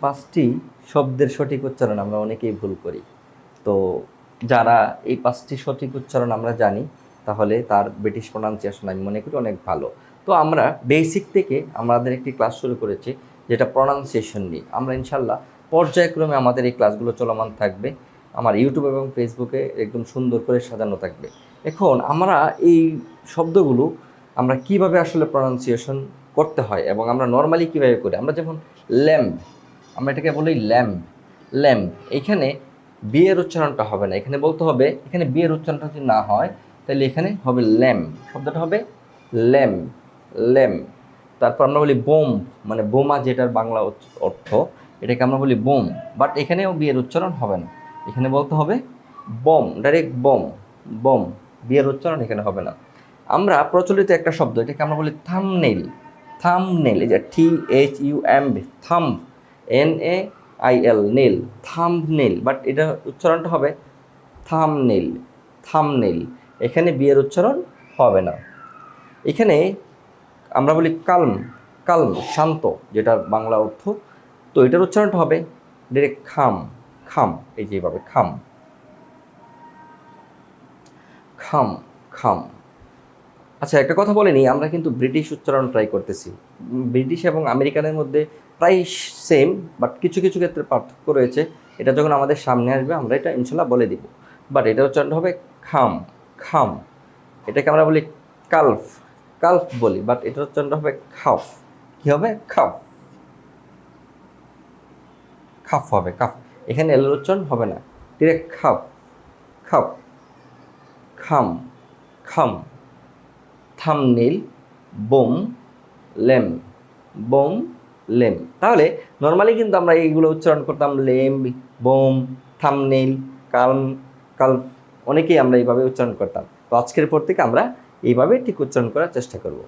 পাঁচটি শব্দের সঠিক উচ্চারণ আমরা অনেকেই ভুল করি। তো যারা এই পাঁচটি সঠিক উচ্চারণ আমরা জানি, তাহলে তার ব্রিটিশ প্রনাউন্সিয়েশন আমি মনে করি অনেক ভালো। তো আমরা বেসিক থেকে আমাদের একটি ক্লাস শুরু করেছি, যেটা প্রনাউন্সিয়েশন নিয়ে। আমরা ইনশাল্লাহ পর্যায়ক্রমে আমাদের এই ক্লাসগুলো চলমান থাকবে। আমার ইউটিউব এবং ফেসবুকে একদম সুন্দর করে সাজানো থাকবে। এখন আমরা এই শব্দগুলো আমরা কিভাবে আসলে প্রনাউন্সিয়েশন করতে হয় এবং আমরা নর্মালি কীভাবে করি। আমরা যেমন ল্যাম্প, আমরা এটাকে বলি ল্যাম্প। ল্যাম্প এখানে বিয়ের উচ্চারণটা হবে না, এখানে বলতে হবে, এখানে বিয়ের উচ্চারণটা যদি না হয় তাহলে এখানে হবে ল্যাম্প, শব্দটা হবে ল্যাম্প। ল্যাম্প। তারপর আমরা বলি বোম, মানে বোমা, যেটার বাংলা অর্থ, এটাকে আমরা বলি বোম। বাট এখানেও বিয়ের উচ্চারণ হবে না, এখানে বলতে হবে বম, ডাইরেক্ট বম। বম, বিয়ের উচ্চারণ এখানে হবে না। আমরা প্রচলিত একটা শব্দ, এটাকে আমরা বলি থাম্বনেইল। থাম্বনেইল, এই যে THUM, thumb, NAIL, nail, thumbnail. But এটা উচ্চারণটা হবে থাম্বনেইল, থাম্বনেইল। এখানে বিয়ের উচ্চারণ হবে না। এখানে আমরা বলি কালম, কালম, শান্ত, যেটার বাংলা অর্থ। তো এটার উচ্চারণটা হবে ডাইরেক্ট খাম, খাম, এই যেভাবে খাম, খাম, খাম। আচ্ছা, একটা কথা বলে নিই, আমরা কিন্তু ব্রিটিশ উচ্চারণ ট্রাই করতেছি। ব্রিটিশ এবং আমেরিকানের মধ্যে প্রায় সেম, বাট কিছু কিছু ক্ষেত্রে পার্থক্য রয়েছে। এটা যখন আমাদের সামনে আসবে আমরা এটা ইনশাল্লাহ বলে দিব। বাট এটা উচ্চারণটা হবে খাম, খাম। এটাকে আমরা বলি কালফ, কালফ বলি, বাট এটার উচ্চারণটা হবে খাফ। কী হবে? খাফ, খাফ হবে, খাফ। এখানে এলের উচ্চারণ হবে না, direct খাফ, calf, calm, calm. Thumbnail, bomb, lamb, bomb, lamb. তাহলে নর্মালি কিন্তু আমরা এইগুলো উচ্চারণ করতাম lamb, bomb, thumbnail, calm, calf, অনেকেই আমরা এইভাবে উচ্চারণ করতাম। তো আজকের পর থেকে আমরা এইভাবে ঠিক উচ্চারণ করার চেষ্টা করব।